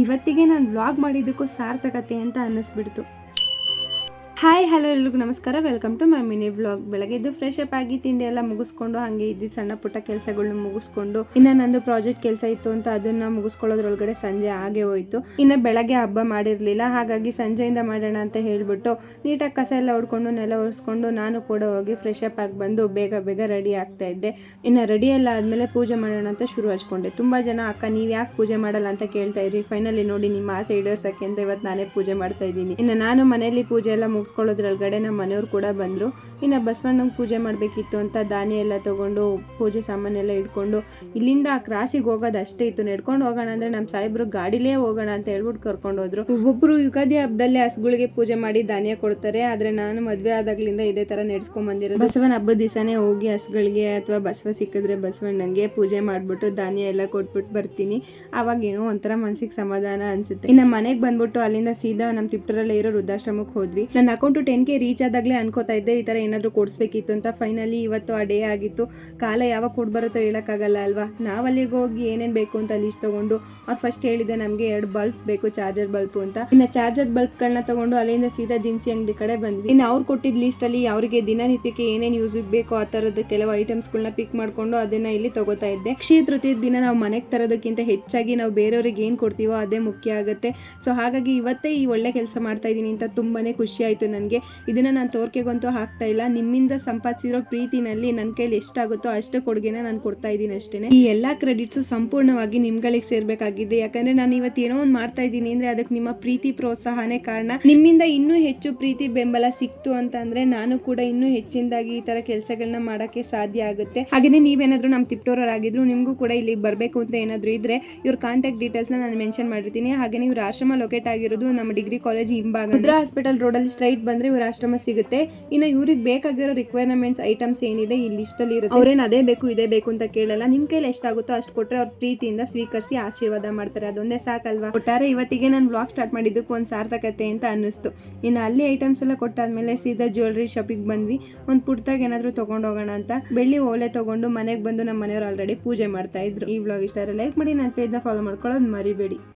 ಇವತ್ತಿಗೆ ನಾನು ವ್ಲಾಗ್ ಮಾಡಿದ್ದಕ್ಕೂ ಸಾರ್ಥಕತೆ ಅಂತ ಅನ್ನಿಸ್ಬಿಡ್ತು. ಹಾಯ್ ಹಲೋ ಎಲ್ರಿಗೂ ನಮಸ್ಕಾರ, welcome to my mini vlog. ಬೆಳಗ್ಗೆದ್ದು ಫ್ರೆಶ್ ಅಪ್ ಆಗಿ ತಿಂಡಿ ಎಲ್ಲ ಮುಗಿಸ್ಕೊಂಡು ಹಾಗೆ ಇದ್ದಿದ್ದು ಸಣ್ಣ ಪುಟ್ಟ ಕೆಲಸಗಳನ್ನ ಮುಗಿಸ್ಕೊಂಡು ಇನ್ನು ನಂದು ಪ್ರಾಜೆಕ್ಟ್ ಕೆಲಸ ಇತ್ತು ಅಂತ ಅದನ್ನ ಮುಗಿಸ್ಕೊಳ್ಳೋದ್ರೊಳಗಡೆ ಸಂಜೆ ಆಗೇ ಹೋಯ್ತು. ಇನ್ನು ಬೆಳಗ್ಗೆ ಹಬ್ಬ ಮಾಡಿರಲಿಲ್ಲ, ಹಾಗಾಗಿ ಸಂಜೆಯಿಂದ ಮಾಡೋಣ ಅಂತ ಹೇಳ್ಬಿಟ್ಟು ನೀಟಾಗಿ ಕಸ ಎಲ್ಲ ಹೊಡ್ಕೊಂಡು ನೆಲ ಒರೆಸ್ಕೊಂಡು ನಾನು ಕೂಡ ಹೋಗಿ ಫ್ರೆಶ್ ಅಪ್ ಆಗಿ ಬಂದು ಬೇಗ ಬೇಗ ರೆಡಿ ಆಗ್ತಾ ಇದ್ದೆ. ಇನ್ನು ರೆಡಿ ಎಲ್ಲ ಆದಮೇಲೆ ಪೂಜೆ ಮಾಡೋಣ ಅಂತ ಶುರು ಹಚ್ಕೊಂಡೆ. ತುಂಬ ಜನ ಅಕ್ಕ ನೀವು ಯಾಕೆ ಪೂಜೆ ಮಾಡಲ್ಲ ಅಂತ ಕೇಳ್ತಾ ಇದ್ರಿ. ಫೈನಲಿ ನೋಡಿ ನಿಮ್ಮ ಆಸೆ ಈಡೇರ್ಸಕ್ಕೆ ಅಂತ ಇವತ್ತು ನಾನೇ ಪೂಜೆ ಮಾಡ್ತಾ ಇದ್ದೀನಿ. ಇನ್ನು ನಾನು ಮನೆಯಲ್ಲಿ ಪೂಜೆ ಎಲ್ಲ ಮುಗಿಸ್ಕೊಳ್ಳೋದ್ರೊಳಗಡೆ ನಮ್ಮ ಮನೆಯವ್ರು ಕೂಡ ಬಂದರು. ಇನ್ನು ಬಸವಣ್ಣಂಗೆ ಪೂಜೆ ಮಾಡಬೇಕಿತ್ತು ಅಂತ ಧಾನ್ಯ ಎಲ್ಲ ತೊಗೊಂಡು ಪೂಜೆ ಸಾಮಾನೆಲ್ಲ ಇಟ್ಕೊಂಡು ಇಲ್ಲಿಂದ ಆ ಕ್ರಾಸಿಗೆ ಹೋಗೋದು ಅಷ್ಟೇ ಇತ್ತು. ನಡ್ಕೊಂಡು ಹೋಗೋಣ ಅಂದರೆ ನಮ್ಮ ಸಾಹೇಬ್ರು ಗಾಡಿಲೇ ಹೋಗೋಣ ಅಂತ ಹೇಳ್ಬಿಟ್ಟು ಕರ್ಕೊಂಡು ಹೋದ್ರು. ಒಬ್ಬೊಬ್ಬರು ಯುಗಾದಿ ಹಬ್ಬದಲ್ಲಿ ಹಸುಗಳಿಗೆ ಪೂಜೆ ಮಾಡಿ ಧಾನ್ಯ ಕೊಡ್ತಾರೆ, ಆದರೆ ನಾನು ಮದುವೆ ಆದಾಗ್ಲಿಂದ ಇದೇ ಥರ ನಡೆಸ್ಕೊಂಡ್ ಬಂದಿರೋದು. ಬಸವನ ಹಬ್ಬದ ದಿವಸನೇ ಹೋಗಿ ಹಸುಗಳಿಗೆ ಅಥವಾ ಬಸವ ಸಿಕ್ಕಿದ್ರೆ ಬಸವಣ್ಣಂಗೆ ಪೂಜೆ ಮಾಡಿಬಿಟ್ಟು ಧಾನ್ಯ ಎಲ್ಲ ಕೊಟ್ಬಿಟ್ಟು ಬರ್ತೀನಿ. ಅವಾಗ ಏನೋ ಒಂಥರ ಮನಸ್ಸಿಗೆ ಸಮಾಧಾನ ಅನ್ಸುತ್ತೆ. ಇನ್ನು ಮನೆಗೆ ಬಂದ್ಬಿಟ್ಟು ಅಲ್ಲಿಂದ ಸೀದಾ ನಮ್ಮ ತಿಪ್ಟೂರಲ್ಲೇ ಇರೋ ವೃದ್ಧಾಶ್ರಮಕ್ಕೆ ಹೋದ್ವಿ. ನನ್ನ ಅಕೌಂಟು 10K ರೀಚ್ ಆದಾಗಲೇ ಅನ್ಕೋತಾ ಇದ್ದೆ ಈ ಥರ ಏನಾದರೂ ಕೊಡಿಸ್ಬೇಕಿತ್ತು ಅಂತ. ಫೈನಲಿ ಇವತ್ತು ಆ ಡೇ ಆಗಿತ್ತು. ಕಾಲ ಯಾವಾಗ ಕೊಟ್ಟು ಬರುತ್ತೋ ಹೇಳೋಕ್ಕಾಗಲ್ಲ ಅಲ್ವಾ. ನಾವು ಅಲ್ಲಿಗೆ ಹೋಗಿ ಏನೇನು ಬೇಕು ಅಂತ ಲಿಸ್ಟ್ ತೊಗೊಂಡು ಅವ್ರು ಫಸ್ಟ್ ಹೇಳಿದೆ ನಮಗೆ 2 ಬಲ್ಬ್ಸ್ ಬೇಕು, ಚಾರ್ಜರ್ ಬಲ್ಬು ಅಂತ. ಇನ್ನು ಚಾರ್ಜರ್ ಬಲ್ಬ್ಗಳನ್ನ ತೊಗೊಂಡು ಅಲ್ಲಿಂದ ಸೀದಾ ದಿನಸಿ ಅಂಗಡಿ ಕಡೆ ಬಂದ್ವಿ. ಇನ್ನು ಅವ್ರು ಕೊಟ್ಟಿದ್ದ ಲೀಸ್ಟಲ್ಲಿ ಅವರಿಗೆ ದಿನನಿತ್ಯಕ್ಕೆ ಏನೇನು ಯೂಸಿಗೆ ಬೇಕೋ ಆ ಥರದ ಕೆಲವು ಐಟಮ್ಸ್ಗಳನ್ನ ಪಿಕ್ ಮಾಡಿಕೊಂಡು ಅದನ್ನ ಇಲ್ಲಿ ತಗೋತಾ ಇದ್ದೆ. ಅಕ್ಷಯ ತೃತೀಯ ದಿನ ನಾವು ಮನೆಗೆ ತರೋದಕ್ಕಿಂತ ಹೆಚ್ಚಾಗಿ ನಾವು ಬೇರೆಯವ್ರಿಗೆ ಏನು ಕೊಡ್ತೀವೋ ಅದೇ ಮುಖ್ಯ ಆಗುತ್ತೆ. ಸೊ ಹಾಗಾಗಿ ಇವತ್ತೇ ಈ ಒಳ್ಳೆ ಕೆಲಸ ಮಾಡ್ತಾ ಇದ್ದೀನಿ ಅಂತ ತುಂಬಾ ಖುಷಿ ಆಯಿತು ನನಗೆ. ಇದನ್ನು ನಾನು ತೋರ್ಕೆಗಂತೂ ಹಾಕ್ತಾ ಇಲ್ಲ. ನಿಮ್ಮಿಂದ ಸಂಪಾದಿಸಿರೋ ಪ್ರೀತಿನಲ್ಲಿ ನನ್ನ ಕೈಲಿ ಎಷ್ಟಾಗುತ್ತೋ ಅಷ್ಟು ಕೊಡುಗೆನ ನಾನು ಕೊಡ್ತಾ ಇದ್ದೀನಿ ಅಷ್ಟೇ. ಈ ಎಲ್ಲ ಕ್ರೆಡಿಟ್ಸು ಸಂಪೂರ್ಣವಾಗಿ ನಿಮ್ಗಳಿಗೆ ಸೇರ್ಬೇಕಾಗಿದೆ. ಯಾಕಂದ್ರೆ ನಾನು ಇವತ್ತು ಏನೋ ಒಂದು ಮಾಡ್ತಾ ಇದ್ದೀನಿ ಅಂದ್ರೆ ಅದಕ್ಕೆ ನಿಮ್ಮ ಪ್ರೀತಿ ಪ್ರೋತ್ಸಾಹನೇ ಕಾರಣ. ನಿಮ್ಮಿಂದ ಇನ್ನೂ ಹೆಚ್ಚು ಪ್ರೀತಿ ಬೆಂಬಲ ಸಿಕ್ತು ಅಂತಂದ್ರೆ ನಾನು ಕೂಡ ಇನ್ನೂ ಹೆಚ್ಚಿನದಾಗಿ ಈ ತರ ಕೆಲಸಗಳನ್ನ ಮಾಡೋಕ್ಕೆ ಸಾಧ್ಯ ಆಗುತ್ತೆ. ಹಾಗೆಯೇ ನೀವೇನಾದ್ರೂ ನಮ್ಮ ತಿಪ್ಟೂರವರಾಗಿದ್ರು ನಿಮಗೂ ಕೂಡ ಇಲ್ಲಿಗೆ ಬರಬೇಕು ಅಂತ ಏನಾದರೂ ಇದ್ರೆ ಇವ್ರ ಕಾಂಟ್ಯಾಕ್ಟ್ ಡೀಟೇಲ್ಸ್ನ ನಾನು ಮೆನ್ಷನ್ ಮಾಡಿರ್ತೀನಿ. ಹಾಗೆ ಇವ್ರ ಆಶ್ರಮ ಲೊಕೇಟ್ ಆಗಿರೋದು ನಮ್ಮ ಡಿಗ್ರಿ ಕಾಲೇಜ್ ಹಿಂಭಾಗ ಮುದ್ರಾ ಹಾಸ್ಪಿಟಲ್ ರೋಡಲ್ಲಿ ಸ್ಟ್ರೈಟ್ ಬಂದ್ರೆ ಇವ್ರ ಆಶ್ರಮ ಸಿಗುತ್ತೆ. ಇನ್ನು ಇವ್ರಿಗೆ ಬೇಕಾಗಿರೋ ರಿಕ್ವೈರ್ಮೆಂಟ್ಸ್ ಐಟಮ್ಸ್ ಏನಿದೆ ಈ ಲಿಸ್ಟ್ ಅಲ್ಲಿ ಇರುತ್ತೆ. ಅವ್ರೇನು ಅದೇ ಬೇಕು ಇದೇ ಬೇಕು ಅಂತ ಕೇಳಲ್ಲ. ನಿಮ್ ಕೈಲಿ ಎಷ್ಟಾಗುತ್ತೋ ಅಷ್ಟು ಕೊಟ್ರೆ ಅವ್ರ ಪ್ರೀತಿಯಿಂದ ಸ್ವೀಕರಿಸಿ ಆಶೀರ್ವಾದ ಮಾಡ್ತಾರೆ. ಅದೊಂದೇ ಸಾಕಲ್ವಾ. ಒಟ್ಟಾರೆ ಇವತ್ತಿಗೆ ನಾನು ಬ್ಲಾಗ್ ಸ್ಟಾರ್ಟ್ ಮಾಡಿದ್ದಕ್ಕೂ ಒಂದು ಸಾರ್ಥಕತೆ ಅಂತ ಅನ್ನಿಸ್ತು. ಇನ್ನು ಅಲ್ಲಿ ಐಟಮ್ಸ್ ಎಲ್ಲ ಕೊಟ್ಟಾದ್ಮೇಲೆ ಸೀದಾ ಜ್ಯುವೆಲ್ರಿ ಶಾಪಿಗೆ ಬಂದ್ವಿ. ಒಂದು ಪುಟ್ಟದಾಗ ಏನಾದರೂ ತೊಗೊಂಡು ಹೋಗೋಣ ಅಂತ ಬೆಳ್ಳಿ ಓಲೆ ತೊಗೊಂಡು ಮನೆಗೆ ಬಂದು ನಮ್ಮ ಮನೆಯವ್ರು ಆಲ್ರೆಡಿ ಪೂಜೆ ಮಾಡ್ತಾ ಇದ್ರು. ಈ ಬ್ಲಾಗ್ ಇಷ್ಟ ಲೈಕ್ ಮಾಡಿ, ನನ್ನ ಪೇಜ್ನ ಫಾಲೋ ಮಾಡ್ಕೊಳ್ಳೋದು ಮರಿಬೇಡಿ.